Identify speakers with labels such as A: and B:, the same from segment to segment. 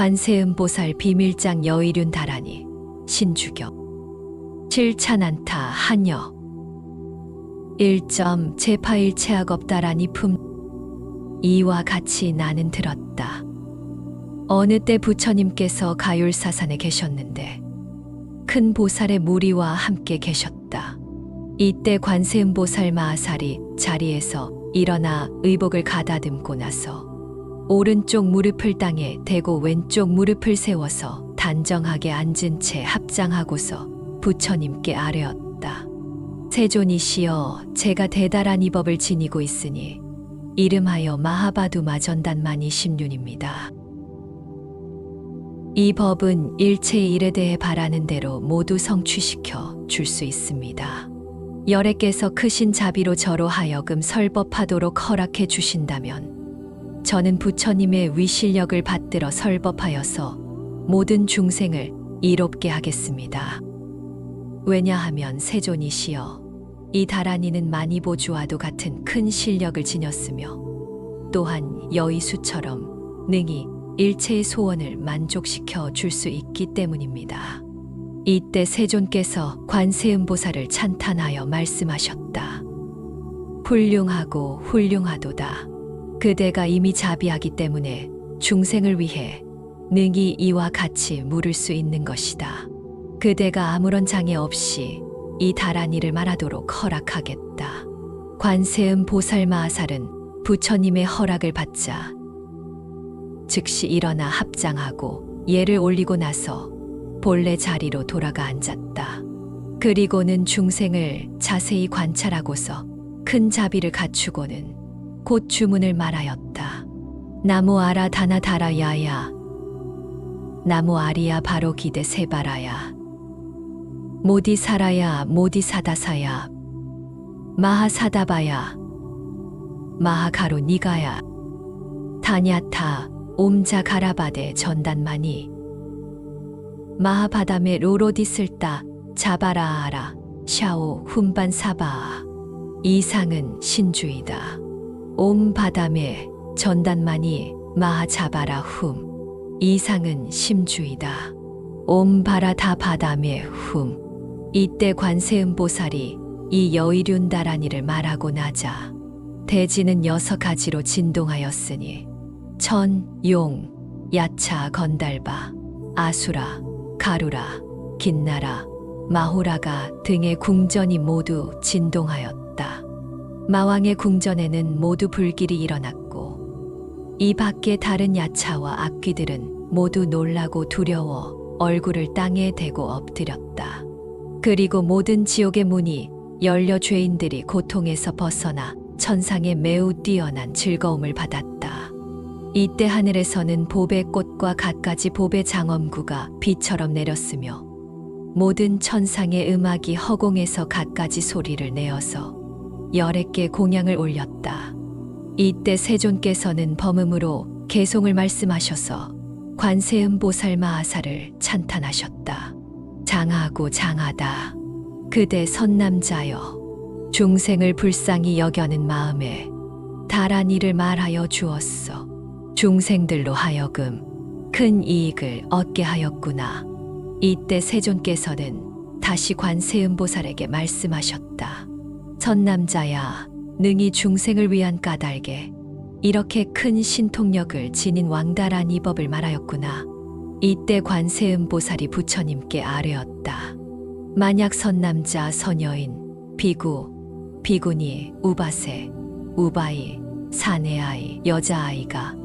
A: 관세음보살 비밀장 여의륜 다라니 신주격 칠찬안타 한여 1점 제파일체학 없다라니 품 이와 같이 나는 들었다. 어느 때 부처님께서 가율사산에 계셨는데 큰 보살의 무리와 함께 계셨다. 이때 관세음보살 마하살이 자리에서 일어나 의복을 가다듬고 나서 오른쪽 무릎을 땅에 대고 왼쪽 무릎을 세워서 단정하게 앉은 채 합장하고서 부처님께 아뢰었다. 세존이시여, 제가 대단한 이 법을 지니고 있으니 이름하여 마하바두마 전단만이 심륜입니다. 이 법은 일체의 일에 대해 바라는 대로 모두 성취시켜 줄 수 있습니다. 열애께서 크신 자비로 저로 하여금 설법하도록 허락해 주신다면 저는 부처님의 위실력을 받들어 설법하여서 모든 중생을 이롭게 하겠습니다. 왜냐하면 세존이시여, 이 다란이는 마니보주와도 같은 큰 실력을 지녔으며 또한 여의수처럼 능히 일체의 소원을 만족시켜 줄 수 있기 때문입니다. 이때 세존께서 관세음보살을 찬탄하여 말씀하셨다. 훌륭하고 훌륭하도다. 그대가 이미 자비하기 때문에 중생을 위해 능히 이와 같이 물을 수 있는 것이다. 그대가 아무런 장애 없이 이 다란이를 말하도록 허락하겠다. 관세음보살 마하살은 부처님의 허락을 받자 즉시 일어나 합장하고 예를 올리고 나서 본래 자리로 돌아가 앉았다. 그리고는 중생을 자세히 관찰하고서 큰 자비를 갖추고는 곧 주문을 말하였다. 나무 아라 다나 다라야야, 나무 아리야 바로 기대 세바라야, 모디 사라야 모디 사다사야, 마하사다바야, 마하가로 니가야, 다냐타 옴자 가라바데 전단마니, 마하바담에 로로디 쓸다 자바라아라 샤오 훈반 사바아. 이상은 신주이다. 옴 바담에 전단마니 마하자바라 훔. 이상은 심주이다. 옴 바라다 바담에 훔. 이때 관세음보살이 이 여의륜 다란이를 말하고 나자 대지는 6가지로 진동하였으니 천, 용, 야차, 건달바, 아수라, 가루라, 긴나라, 마호라가 등의 궁전이 모두 진동하였다. 마왕의 궁전에는 모두 불길이 일어났고 이 밖에 다른 야차와 악귀들은 모두 놀라고 두려워 얼굴을 땅에 대고 엎드렸다. 그리고 모든 지옥의 문이 열려 죄인들이 고통에서 벗어나 천상에 매우 뛰어난 즐거움을 받았다. 이때 하늘에서는 보배 꽃과 갖가지 보배 장엄구가 비처럼 내렸으며 모든 천상의 음악이 허공에서 갖가지 소리를 내어서 열애께 공양을 올렸다. 이때 세존께서는 범음으로 개송을 말씀하셔서 관세음보살 마하살을 찬탄하셨다. 장하고 장하다. 그대 선남자여, 중생을 불쌍히 여겨는 마음에 다란 이를 말하여 주었어. 중생들로 하여금 큰 이익을 얻게 하였구나. 이때 세존께서는 다시 관세음보살에게 말씀하셨다. 선남자야, 능히 중생을 위한 까닭에 이렇게 큰 신통력을 지닌 왕다란 이 법을 말하였구나. 이때 관세음보살이 부처님께 아뢰었다. 만약 선남자, 선여인, 비구, 비구니, 우바세, 우바이, 사내아이, 여자아이가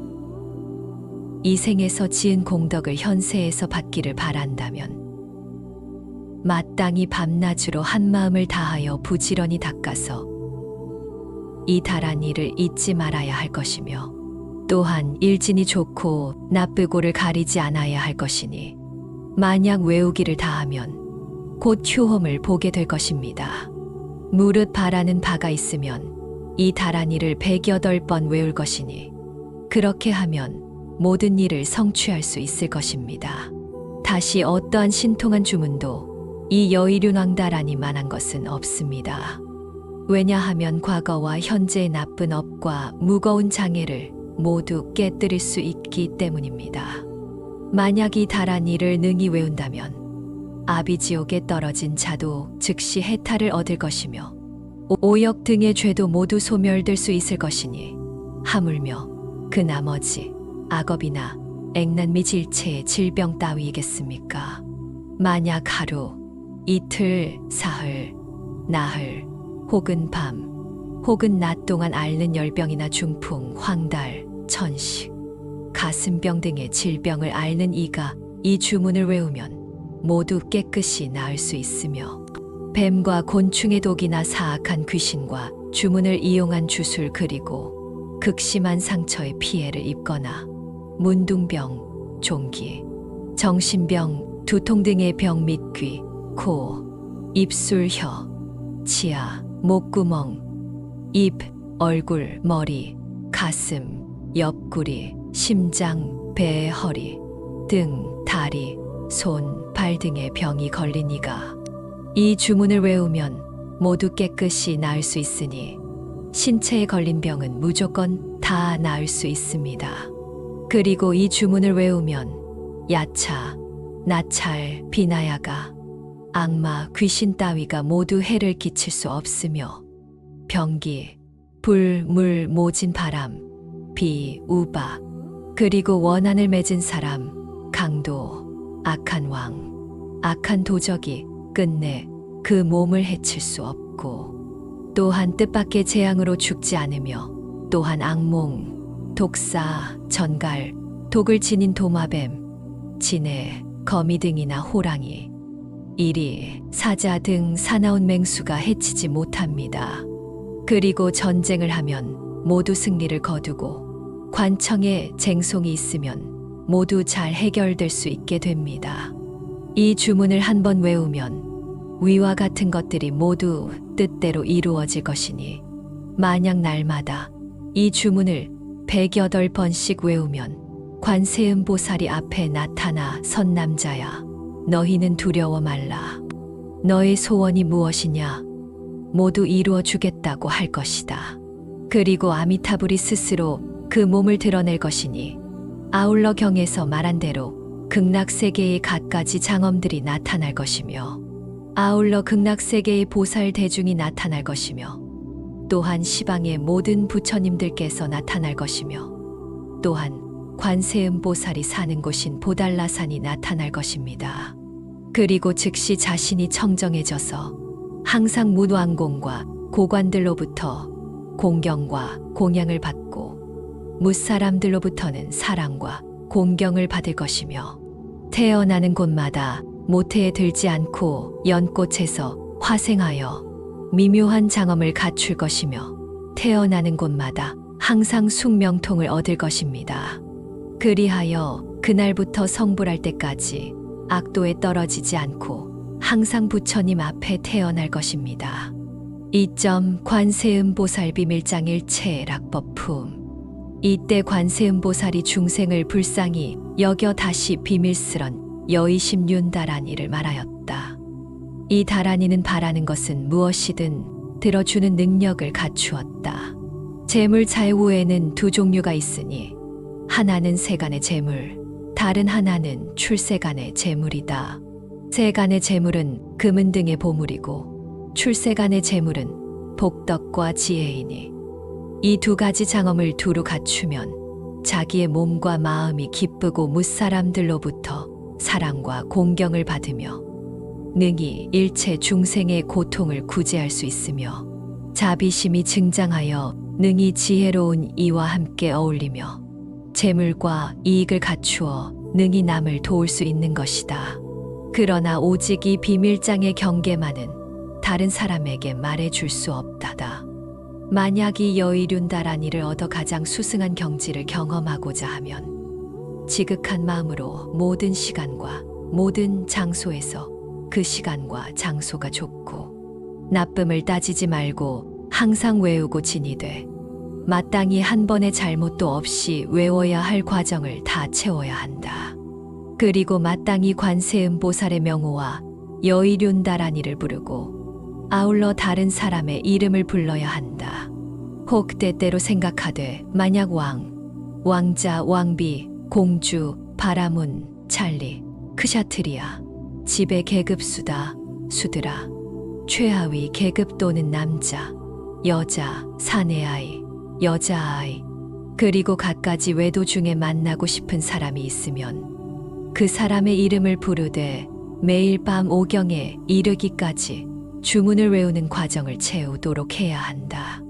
A: 이 생에서 지은 공덕을 현세에서 받기를 바란다면 마땅히 밤낮으로 한마음을 다하여 부지런히 닦아서 이 다란이를 잊지 말아야 할 것이며 또한 일진이 좋고 나쁘고를 가리지 않아야 할 것이니 만약 외우기를 다하면 곧 효험을 보게 될 것입니다. 무릇 바라는 바가 있으면 이 다란이를 108번 외울 것이니 그렇게 하면 모든 일을 성취할 수 있을 것입니다. 다시 어떠한 신통한 주문도 이 여의륜 왕다란이 만한 것은 없습니다. 왜냐하면 과거와 현재의 나쁜 업과 무거운 장애를 모두 깨뜨릴 수 있기 때문입니다. 만약 이 다란이를 능히 외운다면 아비지옥에 떨어진 자도 즉시 해탈을 얻을 것이며 오역 등의 죄도 모두 소멸될 수 있을 것이니 하물며 그 나머지 악업이나 액난 및 일체의 질병 따위이겠습니까? 만약 하루, 이틀, 사흘, 나흘, 혹은 밤, 혹은 낮 동안 앓는 열병이나 중풍, 황달, 천식, 가슴병 등의 질병을 앓는 이가 이 주문을 외우면 모두 깨끗이 나을 수 있으며 뱀과 곤충의 독이나 사악한 귀신과 주문을 이용한 주술 그리고 극심한 상처의 피해를 입거나 문둥병, 종기, 정신병, 두통 등의 병 및 귀, 코, 입술, 혀, 치아, 목구멍, 입, 얼굴, 머리, 가슴, 옆구리, 심장, 배, 허리, 등, 다리, 손, 발 등의 병이 걸린 이가 이 주문을 외우면 모두 깨끗이 나을 수 있으니 신체에 걸린 병은 무조건 다 나을 수 있습니다. 그리고 이 주문을 외우면 야차, 나찰, 비나야가, 악마, 귀신 따위가 모두 해를 끼칠 수 없으며 병기, 불, 물, 모진 바람, 비, 우박, 그리고 원한을 맺은 사람, 강도, 악한 왕, 악한 도적이 끝내 그 몸을 해칠 수 없고 또한 뜻밖의 재앙으로 죽지 않으며 또한 악몽, 독사, 전갈, 독을 지닌 도마뱀, 진해, 거미 등이나 호랑이, 이리, 사자 등 사나운 맹수가 해치지 못합니다. 그리고 전쟁을 하면 모두 승리를 거두고 관청에 쟁송이 있으면 모두 잘 해결될 수 있게 됩니다. 이 주문을 한번 외우면 위와 같은 것들이 모두 뜻대로 이루어질 것이니 만약 날마다 이 주문을 108번씩 외우면 관세음보살이 앞에 나타나 선 남자야 너희는 두려워 말라. 너의 소원이 무엇이냐? 모두 이루어 주겠다고 할 것이다. 그리고 아미타불이 스스로 그 몸을 드러낼 것이니 아울러 경에서 말한 대로 극락세계의 갖가지 장엄들이 나타날 것이며 아울러 극락세계의 보살 대중이 나타날 것이며 또한 시방의 모든 부처님들께서 나타날 것이며 또한 관세음보살이 사는 곳인 보달라산이 나타날 것입니다. 그리고 즉시 자신이 청정해져서 항상 무왕공과 고관들로부터 공경과 공양을 받고 무사람들로부터는 사랑과 공경을 받을 것이며 태어나는 곳마다 모태에 들지 않고 연꽃에서 화생하여 미묘한 장엄을 갖출 것이며 태어나는 곳마다 항상 숙명통을 얻을 것입니다. 그리하여 그날부터 성불할 때까지 악도에 떨어지지 않고 항상 부처님 앞에 태어날 것입니다. 2점 관세음보살 비밀장 일체 락법품. 이때 관세음보살이 중생을 불쌍히 여겨 다시 비밀스런 여의심 윤다란이를 말하였다. 이 다란이는 바라는 것은 무엇이든 들어주는 능력을 갖추었다. 재물財후에는 두 종류가 있으니 하나는 세간의 재물, 다른 하나는 출세간의 재물이다. 세간의 재물은 금은 등의 보물이고 출세간의 재물은 복덕과 지혜이니 이 두 가지 장엄을 두루 갖추면 자기의 몸과 마음이 기쁘고 무사람들로부터 사랑과 공경을 받으며 능히 일체 중생의 고통을 구제할 수 있으며 자비심이 증장하여 능히 지혜로운 이와 함께 어울리며 재물과 이익을 갖추어 능히 남을 도울 수 있는 것이다. 그러나 오직 이 비밀장의 경계만은 다른 사람에게 말해줄 수 없다다. 만약 이 여의륜다란이를 얻어 가장 수승한 경지를 경험하고자 하면 지극한 마음으로 모든 시간과 모든 장소에서 그 시간과 장소가 좁고 나쁨을 따지지 말고 항상 외우고 지니되 마땅히 한 번의 잘못도 없이 외워야 할 과정을 다 채워야 한다. 그리고 마땅히 관세음보살의 명호와 여의륜다란이를 부르고 아울러 다른 사람의 이름을 불러야 한다. 혹 때때로 생각하되 만약 왕, 왕자, 왕비, 공주, 바라문, 찰리, 크샤트리아, 집의 계급수다, 수드라, 최하위 계급 또는 남자, 여자, 사내아이, 여자아이, 그리고 갖가지 외도 중에 만나고 싶은 사람이 있으면 그 사람의 이름을 부르되 매일 밤 오경에 이르기까지 주문을 외우는 과정을 채우도록 해야 한다.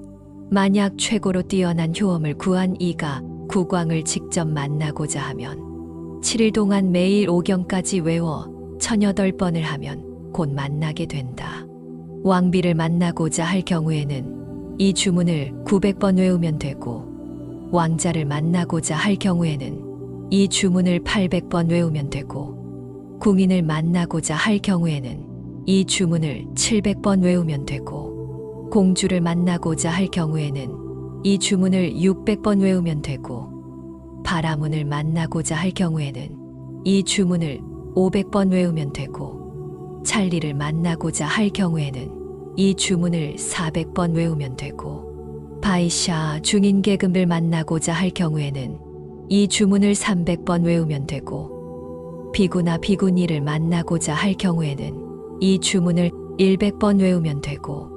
A: 만약 최고로 뛰어난 효험을 구한 이가 국왕을 직접 만나고자 하면 7일 동안 매일 오경까지 외워 1008번을 하면 곧 만나게 된다. 왕비를 만나고자 할 경우에는 이 주문을 900번 외우면 되고, 왕자를 만나고자 할 경우에는 이 주문을 800번 외우면 되고, 궁인을 만나고자 할 경우에는 이 주문을 700번 외우면 되고, 공주를 만나고자 할 경우에는 이 주문을 600번 외우면 되고, 바라문을 만나고자 할 경우에는 이 주문을 500번 외우면 되고, 찰리를 만나고자 할 경우에는 이 주문을 400번 외우면 되고, 바이샤 중인계급을 만나고자 할 경우에는 이 주문을 300번 외우면 되고, 비구나 비구니를 만나고자 할 경우에는 이 주문을 100번 외우면 되고,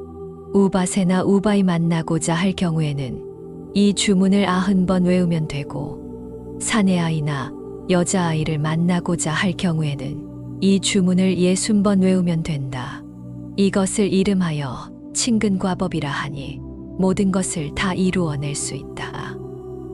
A: 우바세나 우바이 만나고자 할 경우에는 이 주문을 90번 외우면 되고, 사내아이나 여자아이를 만나고자 할 경우에는 이 주문을 60번 외우면 된다. 이것을 이름하여 친근과법이라 하니 모든 것을 다 이루어낼 수 있다.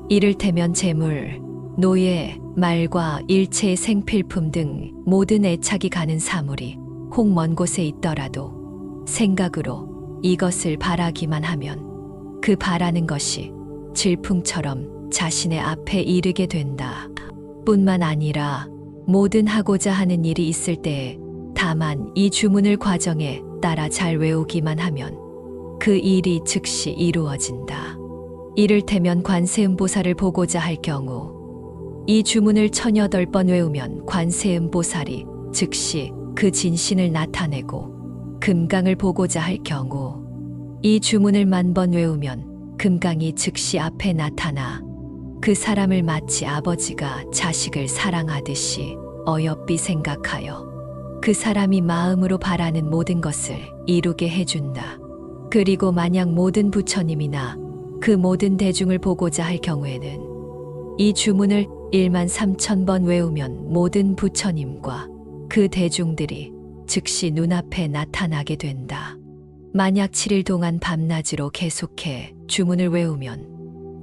A: 이를테면 재물, 노예, 말과 일체의 생필품 등 모든 애착이 가는 사물이 혹 먼 곳에 있더라도 생각으로 이것을 바라기만 하면 그 바라는 것이 질풍처럼 자신의 앞에 이르게 된다. 뿐만 아니라 모든 하고자 하는 일이 있을 때에 다만 이 주문을 과정에 따라 잘 외우기만 하면 그 일이 즉시 이루어진다. 이를테면 관세음보살을 보고자 할 경우 이 주문을 1008번 외우면 관세음보살이 즉시 그 진신을 나타내고, 금강을 보고자 할 경우 이 주문을 10,000번 외우면 금강이 즉시 앞에 나타나 그 사람을 마치 아버지가 자식을 사랑하듯이 어여삐 생각하여 그 사람이 마음으로 바라는 모든 것을 이루게 해준다. 그리고 만약 모든 부처님이나 그 모든 대중을 보고자 할 경우에는 이 주문을 13,000번 외우면 모든 부처님과 그 대중들이 즉시 눈앞에 나타나게 된다. 만약 7일 동안 밤낮으로 계속해 주문을 외우면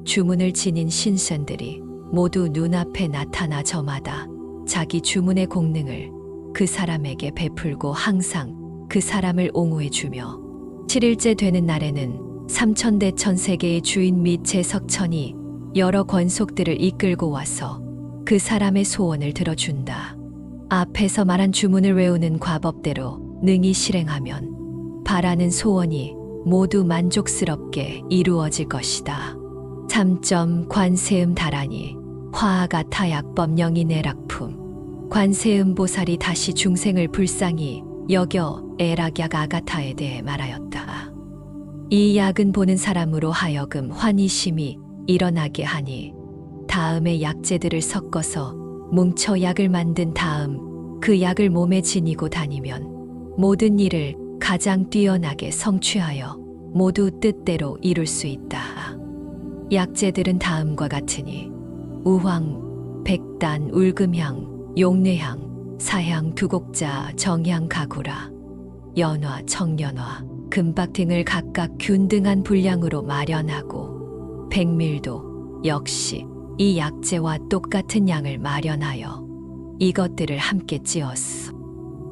A: 주문을 지닌 신선들이 모두 눈앞에 나타나 저마다 자기 주문의 공능을 그 사람에게 베풀고 항상 그 사람을 옹호해주며 7일째 되는 날에는 3000대천 세계의 주인 및 제석천이 여러 권속들을 이끌고 와서 그 사람의 소원을 들어준다. 앞에서 말한 주문을 외우는 과법대로 능히 실행하면 바라는 소원이 모두 만족스럽게 이루어질 것이다. 3. 관세음 다라니 화아가 타약법 영이 내락품. 관세음 보살이 다시 중생을 불쌍히 여겨 애락약 아가타에 대해 말하였다. 이 약은 보는 사람으로 하여금 환희심이 일어나게 하니 다음에 약재들을 섞어서 뭉쳐 약을 만든 다음 그 약을 몸에 지니고 다니면 모든 일을 가장 뛰어나게 성취하여 모두 뜻대로 이룰 수 있다. 약재들은 다음과 같으니 우황, 백단, 울금향, 용뇌향, 사향, 두곡자, 정향, 가구라, 연화, 청연화, 금박 등을 각각 균등한 분량으로 마련하고 백밀도 역시 이 약재와 똑같은 양을 마련하여 이것들을 함께 찧었어.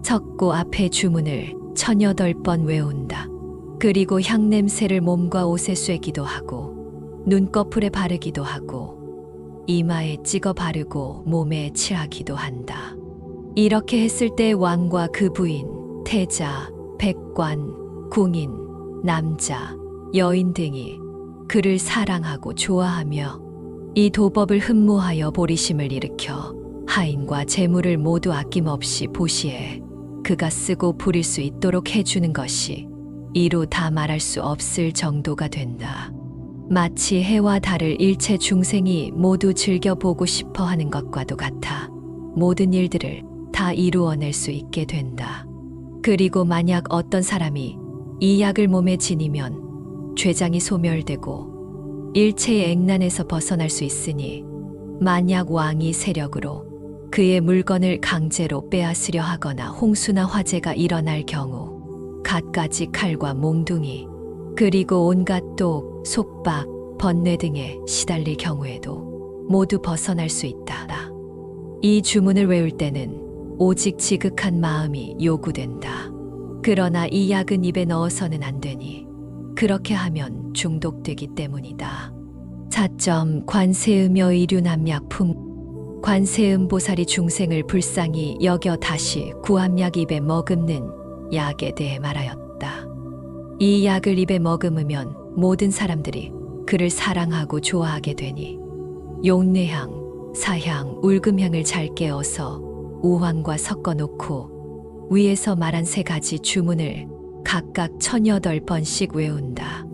A: 섞고 앞에 주문을 1008번 외운다. 그리고 향냄새를 몸과 옷에 쐬기도 하고 눈꺼풀에 바르기도 하고 이마에 찍어 바르고 몸에 칠하기도 한다. 이렇게 했을 때 왕과 그 부인, 태자, 백관, 궁인, 남자, 여인 등이 그를 사랑하고 좋아하며 이 도법을 흠모하여 보리심을 일으켜 하인과 재물을 모두 아낌없이 보시에 그가 쓰고 부릴 수 있도록 해주는 것이 이루 다 말할 수 없을 정도가 된다. 마치 해와 달을 일체 중생이 모두 즐겨보고 싶어 하는 것과도 같아 모든 일들을 다 이루어낼 수 있게 된다. 그리고 만약 어떤 사람이 이 약을 몸에 지니면 죄장이 소멸되고 일체의 액난에서 벗어날 수 있으니, 만약 왕이 세력으로 그의 물건을 강제로 빼앗으려 하거나 홍수나 화재가 일어날 경우 갖가지 칼과 몽둥이 그리고 온갖 독, 속박, 번뇌 등에 시달릴 경우에도 모두 벗어날 수 있다. 이 주문을 외울 때는 오직 지극한 마음이 요구된다. 그러나 이 약은 입에 넣어서는 안 되니 그렇게 하면 중독되기 때문이다. 4점 관세음여 이륜암약품. 관세음 보살이 중생을 불쌍히 여겨 다시 구암약 입에 머금는 약에 대해 말하였다. 이 약을 입에 머금으면 모든 사람들이 그를 사랑하고 좋아하게 되니 용내향, 사향, 울금향을 잘 깨어서 우황과 섞어 놓고 위에서 말한 3가지 주문을 각각 1008번씩 외운다.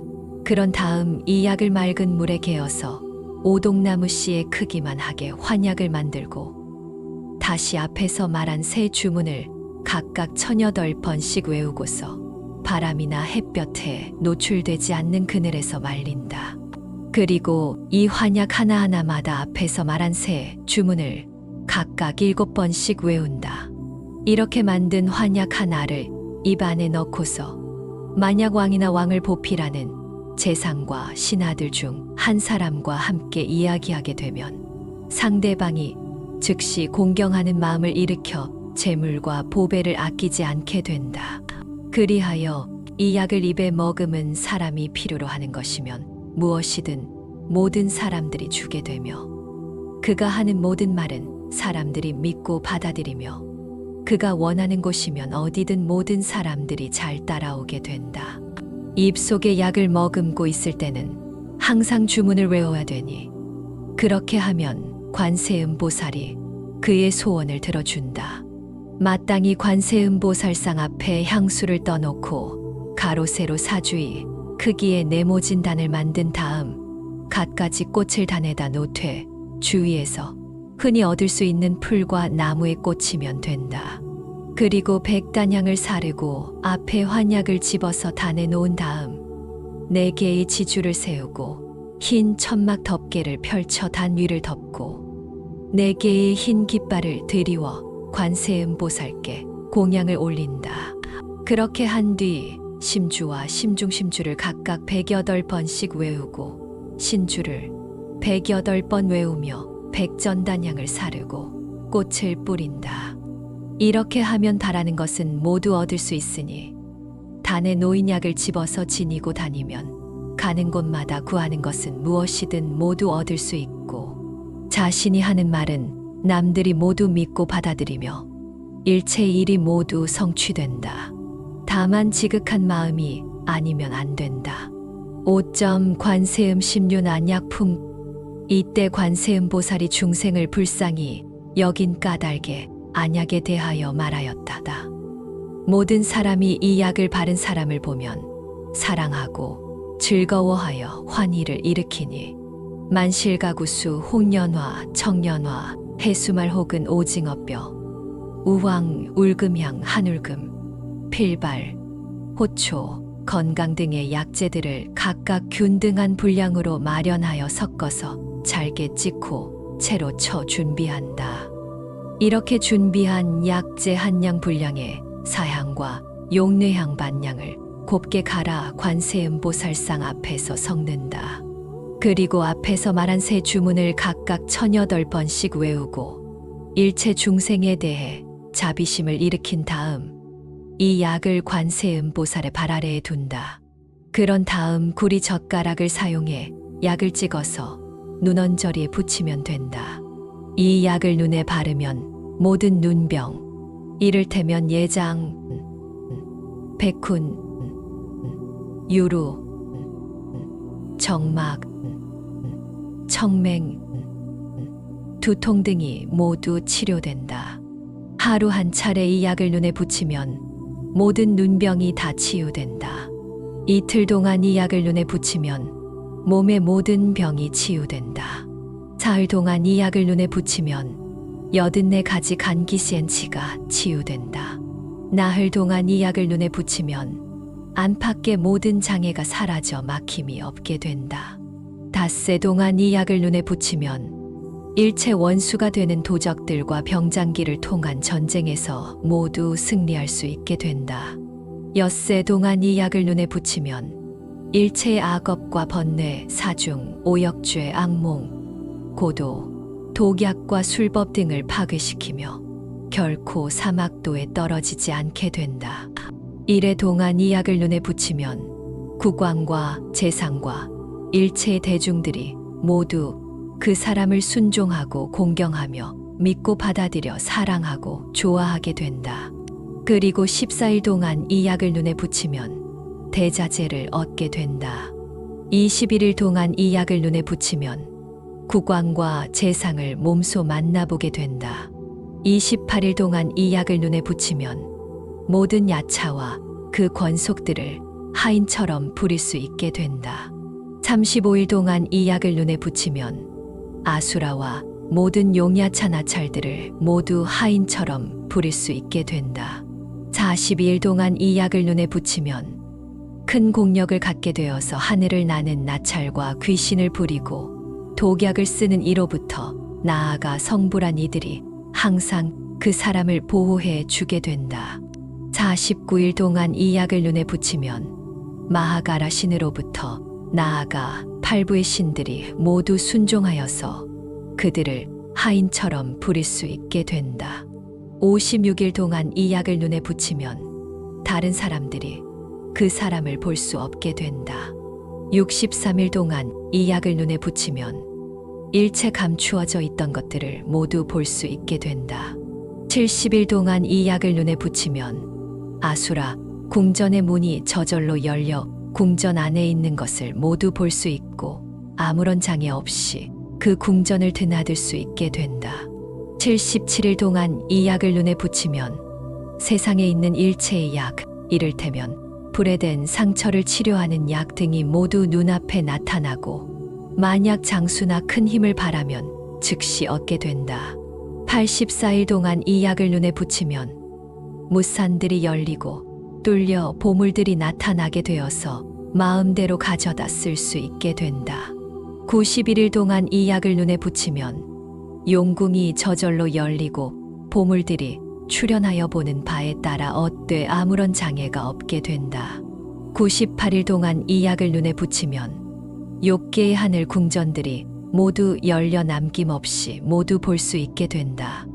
A: 그런 다음 이 약을 맑은 물에 개어서 오동나무 씨의 크기만 하게 환약을 만들고 다시 앞에서 말한 3 주문을 각각 1008번씩 외우고서 바람이나 햇볕에 노출되지 않는 그늘에서 말린다. 그리고 이 환약 하나하나마다 앞에서 말한 3 주문을 각각 7번씩 외운다. 이렇게 만든 환약 하나를 입 안에 넣고서 만약 왕이나 왕을 보필하는 재상과 신하들 중 한 사람과 함께 이야기하게 되면 상대방이 즉시 공경하는 마음을 일으켜 재물과 보배를 아끼지 않게 된다. 그리하여 이 약을 입에 머금은 사람이 필요로 하는 것이면 무엇이든 모든 사람들이 주게 되며, 그가 하는 모든 말은 사람들이 믿고 받아들이며, 그가 원하는 곳이면 어디든 모든 사람들이 잘 따라오게 된다. 입속에 약을 머금고 있을 때는 항상 주문을 외워야 되니, 그렇게 하면 관세음 보살이 그의 소원을 들어준다. 마땅히 관세음 보살상 앞에 향수를 떠놓고 가로 세로 사주의 크기의 네모진 단을 만든 다음 갖가지 꽃을 단에다 놓되 주위에서 흔히 얻을 수 있는 풀과 나무에 꽂히면 된다. 그리고 100단향을 사르고 앞에 환약을 집어서 단에 놓은 다음 4개의 지주를 세우고 흰 천막 덮개를 펼쳐 단 위를 덮고 4개의 흰 깃발을 들이워 관세음 보살께 공양을 올린다. 그렇게 한 뒤 심주와 심중심주를 각각 108번씩 외우고 신주를 108번 외우며 100전단향을 사르고 꽃을 뿌린다. 이렇게 하면 바라는 것은 모두 얻을 수 있으니 단에 놓인 약을 집어서 지니고 다니면 가는 곳마다 구하는 것은 무엇이든 모두 얻을 수 있고, 자신이 하는 말은 남들이 모두 믿고 받아들이며 일체 일이 모두 성취된다. 다만 지극한 마음이 아니면 안 된다. 5점 관세음 심륜 안약품. 이때 관세음 보살이 중생을 불쌍히 여긴 까닭에 안약에 대하여 말하였다다. 모든 사람이 이 약을 바른 사람을 보면 사랑하고 즐거워하여 환희를 일으키니 만실가구수, 홍련화, 청련화, 해수말 혹은 오징어뼈, 우황, 울금향, 한울금, 필발, 호초, 건강 등의 약재들을 각각 균등한 분량으로 마련하여 섞어서 잘게 찍고 채로 쳐 준비한다. 이렇게 준비한 약재 한 양 분량에 사향과 용뇌향 반량을 곱게 갈아 관세음 보살상 앞에서 섞는다. 그리고 앞에서 말한 3 주문을 각각 1008번씩 외우고 일체 중생에 대해 자비심을 일으킨 다음 이 약을 관세음 보살의 발 아래에 둔다. 그런 다음 구리 젓가락을 사용해 약을 찍어서 눈 언저리에 붙이면 된다. 이 약을 눈에 바르면 모든 눈병, 이를테면 예장, 백훈, 유루, 정막, 청맹, 두통 등이 모두 치료된다. 하루 한 차례 이 약을 눈에 붙이면 모든 눈병이 다 치유된다. 이틀 동안 이 약을 눈에 붙이면 몸의 모든 병이 치유된다. 사흘 동안 이 약을 눈에 붙이면 84가지 간기시엔치가 치유된다. 나흘 동안 이 약을 눈에 붙이면 안팎의 모든 장애가 사라져 막힘이 없게 된다. 닷새 동안 이 약을 눈에 붙이면 일체 원수가 되는 도적들과 병장기를 통한 전쟁에서 모두 승리할 수 있게 된다. 엿새 동안 이 약을 눈에 붙이면 일체의 악업과 번뇌, 사중, 오역죄, 악몽, 고도, 독약과 술법 등을 파괴시키며 결코 사막도에 떨어지지 않게 된다. 이래 동안 이 약을 눈에 붙이면 국왕과 재상과 일체의 대중들이 모두 그 사람을 순종하고 공경하며 믿고 받아들여 사랑하고 좋아하게 된다. 그리고 14일 동안 이 약을 눈에 붙이면 대자재를 얻게 된다. 21일 동안 이 약을 눈에 붙이면 국왕과 재상을 몸소 만나보게 된다. 28일 동안 이 약을 눈에 붙이면 모든 야차와 그 권속들을 하인처럼 부릴 수 있게 된다. 35일 동안 이 약을 눈에 붙이면 아수라와 모든 용야차 나찰들을 모두 하인처럼 부릴 수 있게 된다. 42일 동안 이 약을 눈에 붙이면 큰 공력을 갖게 되어서 하늘을 나는 나찰과 귀신을 부리고 독약을 쓰는 이로부터 나아가 성불한 이들이 항상 그 사람을 보호해 주게 된다. 49일 동안 이 약을 눈에 붙이면 마하가라 신으로부터 나아가 팔부의 신들이 모두 순종하여서 그들을 하인처럼 부릴 수 있게 된다. 56일 동안 이 약을 눈에 붙이면 다른 사람들이 그 사람을 볼 수 없게 된다. 63일 동안 이 약을 눈에 붙이면 일체 감추어져 있던 것들을 모두 볼 수 있게 된다. 70일 동안 이 약을 눈에 붙이면 아수라 궁전의 문이 저절로 열려 궁전 안에 있는 것을 모두 볼 수 있고 아무런 장애 없이 그 궁전을 드나들 수 있게 된다. 77일 동안 이 약을 눈에 붙이면 세상에 있는 일체의 약, 이를테면 불에 댄 상처를 치료하는 약 등이 모두 눈앞에 나타나고 만약 장수나 큰 힘을 바라면 즉시 얻게 된다. 84일 동안 이 약을 눈에 붙이면 무산들이 열리고 뚫려 보물들이 나타나게 되어서 마음대로 가져다 쓸 수 있게 된다. 91일 동안 이 약을 눈에 붙이면 용궁이 저절로 열리고 보물들이 출현하여 보는 바에 따라 얻되 아무런 장애가 없게 된다. 98일 동안 이 약을 눈에 붙이면 6개의 하늘 궁전들이 모두 열려 남김없이 모두 볼 수 있게 된다.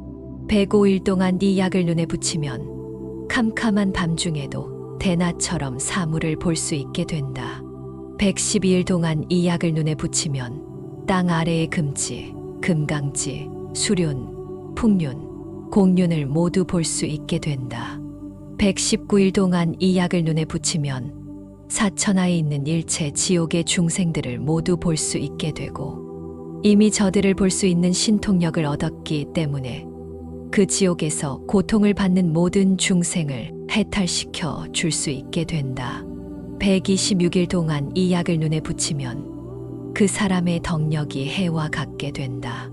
A: 105일 동안 이 약을 눈에 붙이면 캄캄한 밤중에도 대낮처럼 사물을 볼 수 있게 된다. 112일 동안 이 약을 눈에 붙이면 땅 아래의 금지, 금강지, 수륜, 풍륜, 공륜을 모두 볼 수 있게 된다. 119일 동안 이 약을 눈에 붙이면 사천하에 있는 일체 지옥의 중생들을 모두 볼 수 있게 되고 이미 저들을 볼 수 있는 신통력을 얻었기 때문에 그 지옥에서 고통을 받는 모든 중생을 해탈시켜 줄 수 있게 된다. 126일 동안 이 약을 눈에 붙이면 그 사람의 덕력이 해와 같게 된다.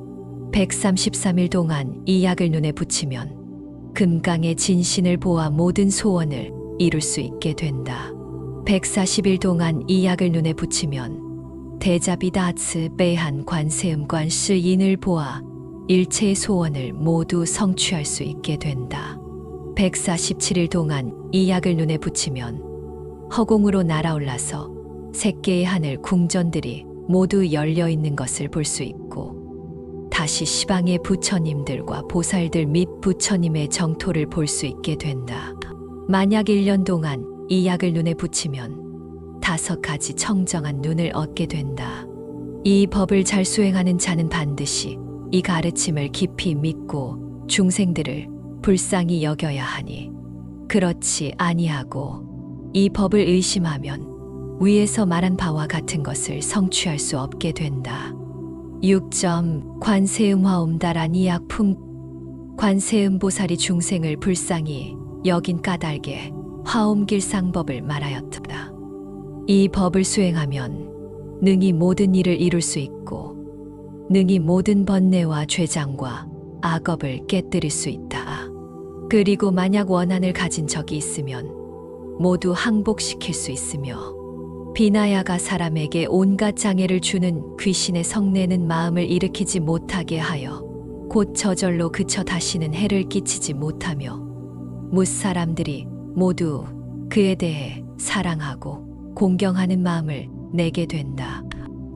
A: 133일 동안 이 약을 눈에 붙이면 금강의 진신을 보아 모든 소원을 이룰 수 있게 된다. 140일 동안 이 약을 눈에 붙이면 대자비다츠 빼한 관세음관 시인을 보아 일체의 소원을 모두 성취할 수 있게 된다. 147일 동안 이 약을 눈에 붙이면 허공으로 날아올라서 셋개의 하늘 궁전들이 모두 열려 있는 것을 볼 수 있고 다시 시방의 부처님들과 보살들 및 부처님의 정토를 볼 수 있게 된다. 만약 1년 동안 이 약을 눈에 붙이면 5가지 청정한 눈을 얻게 된다. 이 법을 잘 수행하는 자는 반드시 이 가르침을 깊이 믿고 중생들을 불쌍히 여겨야 하니 그렇지 아니하고 이 법을 의심하면 위에서 말한 바와 같은 것을 성취할 수 없게 된다. 6점 관세음화옴다라니 약품 관세음보살이 중생을 불쌍히 여긴 까닭에 화옴길상법을 말하였다. 이 법을 수행하면 능히 모든 일을 이룰 수 있고 능히 모든 번뇌와 죄장과 악업을 깨뜨릴 수 있다. 그리고 만약 원한을 가진 적이 있으면 모두 항복시킬 수 있으며 비나야가 사람에게 온갖 장애를 주는 귀신의 성내는 마음을 일으키지 못하게 하여 곧 저절로 그쳐 다시는 해를 끼치지 못하며 뭇사람들이 모두 그에 대해 사랑하고 공경하는 마음을 내게 된다.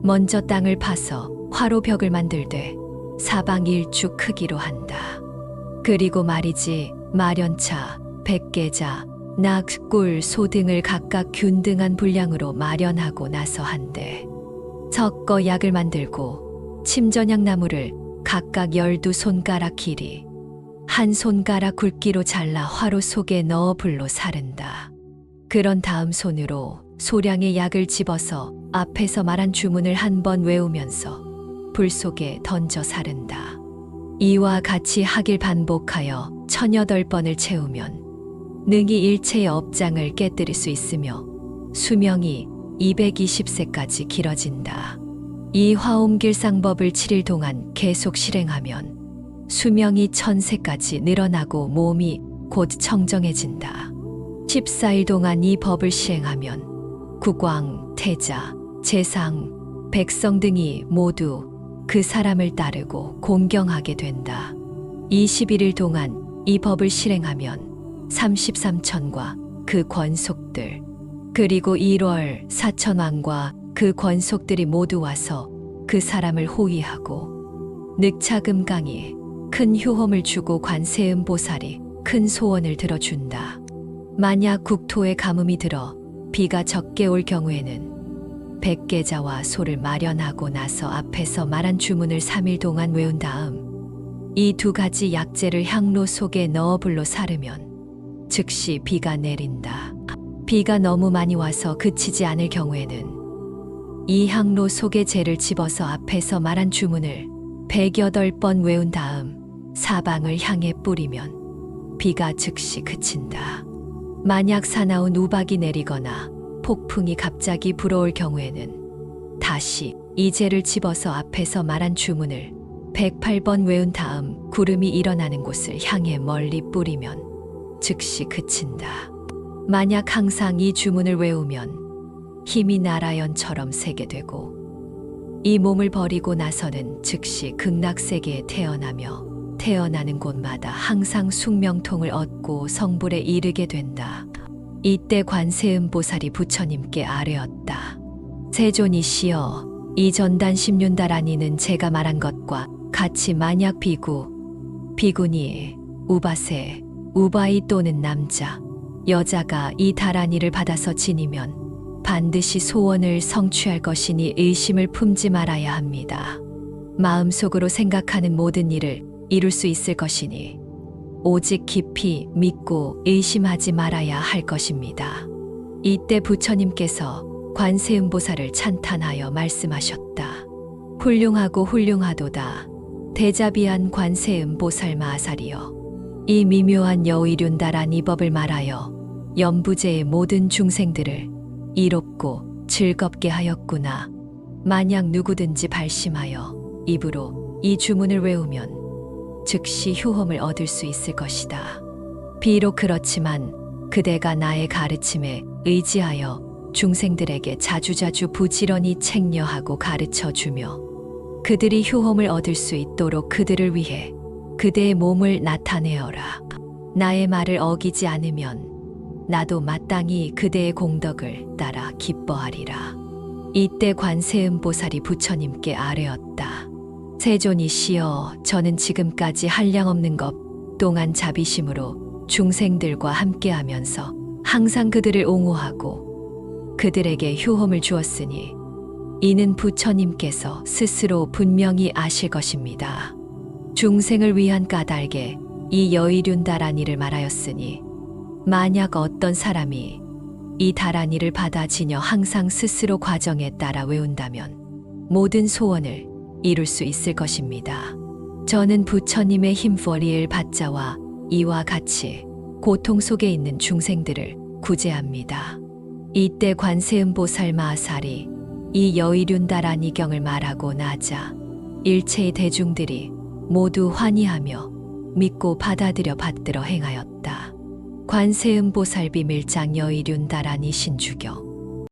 A: 먼저 땅을 파서 화로 벽을 만들되 사방 1주 크기로 한다. 그리고 말이지 마련차, 백계자, 낙, 꿀, 소 등을 각각 균등한 분량으로 마련하고 나서 한대. 섞어 약을 만들고 침전약 나무를 각각 12손가락 길이, 한 손가락 굵기로 잘라 화로 속에 넣어 불로 사른다. 그런 다음 손으로 소량의 약을 집어서 앞에서 말한 주문을 한 번 외우면서 불 속에 던져 사른다. 이와 같이 하길 반복하여 1008번을 채우면 능히 일체의 업장을 깨뜨릴 수 있으며 수명이 220세까지 길어진다. 이 화엄길상법을 7일 동안 계속 실행하면 수명이 1000세까지 늘어나고 몸이 곧 청정해진다. 14일 동안 이 법을 시행하면 국왕, 태자, 재상, 백성 등이 모두 그 사람을 따르고 공경하게 된다. 21일 동안 이 법을 실행하면 33천과 그 권속들, 그리고 1월 4천왕과 그 권속들이 모두 와서 그 사람을 호위하고 늑차금강이 큰 효험을 주고 관세음 보살이 큰 소원을 들어준다. 만약 국토에 가뭄이 들어 비가 적게 올 경우에는 백계자와 소를 마련하고 나서 앞에서 말한 주문을 3일 동안 외운 다음 이 두 가지 약재를 향로 속에 넣어 불로 사르면 즉시 비가 내린다. 비가 너무 많이 와서 그치지 않을 경우에는 이 향로 속에 재를 집어서 앞에서 말한 주문을 108번 외운 다음 사방을 향해 뿌리면 비가 즉시 그친다. 만약 사나운 우박이 내리거나 폭풍이 갑자기 불어올 경우에는 다시 이 재를 집어서 앞에서 말한 주문을 108번 외운 다음 구름이 일어나는 곳을 향해 멀리 뿌리면 즉시 그친다. 만약 항상 이 주문을 외우면 힘이 나라연처럼 세게 되고 이 몸을 버리고 나서는 즉시 극락세계에 태어나며 태어나는 곳마다 항상 숙명통을 얻고 성불에 이르게 된다. 이때 관세음 보살이 부처님께 아뢰었다. 세존이시여, 이 전단 10윤다라니는 제가 말한 것과 같이 만약 비군이 우바세, 우바이 또는 남자, 여자가 이 다라니를 받아서 지니면 반드시 소원을 성취할 것이니 의심을 품지 말아야 합니다. 마음속으로 생각하는 모든 일을 이룰 수 있을 것이니 오직 깊이 믿고 의심하지 말아야 할 것입니다. 이때 부처님께서 관세음보살을 찬탄하여 말씀하셨다. 훌륭하고 훌륭하도다. 대자비한 관세음보살 마하살이여, 이 미묘한 여의륜다란 이 법을 말하여 연부제의 모든 중생들을 이롭고 즐겁게 하였구나. 만약 누구든지 발심하여 입으로 이 주문을 외우면 즉시 효험을 얻을 수 있을 것이다. 비록 그렇지만 그대가 나의 가르침에 의지하여 중생들에게 자주자주 부지런히 책려하고 가르쳐주며 그들이 효험을 얻을 수 있도록 그들을 위해 그대의 몸을 나타내어라. 나의 말을 어기지 않으면 나도 마땅히 그대의 공덕을 따라 기뻐하리라. 이때 관세음보살이 부처님께 아뢰었다. 세존이시여, 저는 지금까지 한량없는 것 동안 자비심으로 중생들과 함께하면서 항상 그들을 옹호하고 그들에게 효험을 주었으니 이는 부처님께서 스스로 분명히 아실 것입니다. 중생을 위한 까닭에 이 여의륜다라니를 말하였으니 만약 어떤 사람이 이 다라니를 받아 지녀 항상 스스로 과정에 따라 외운다면 모든 소원을 이룰 수 있을 것입니다. 저는 부처님의 힘포리을 받자와 이와 같이 고통 속에 있는 중생들을 구제합니다. 이때 관세음보살 마하살이 이 여의륜다라니경을 말하고 나자 일체의 대중들이 모두 환희하며 믿고 받아들여 받들어 행하였다. 관세음보살비 밀장 여의륜 다란이 신주교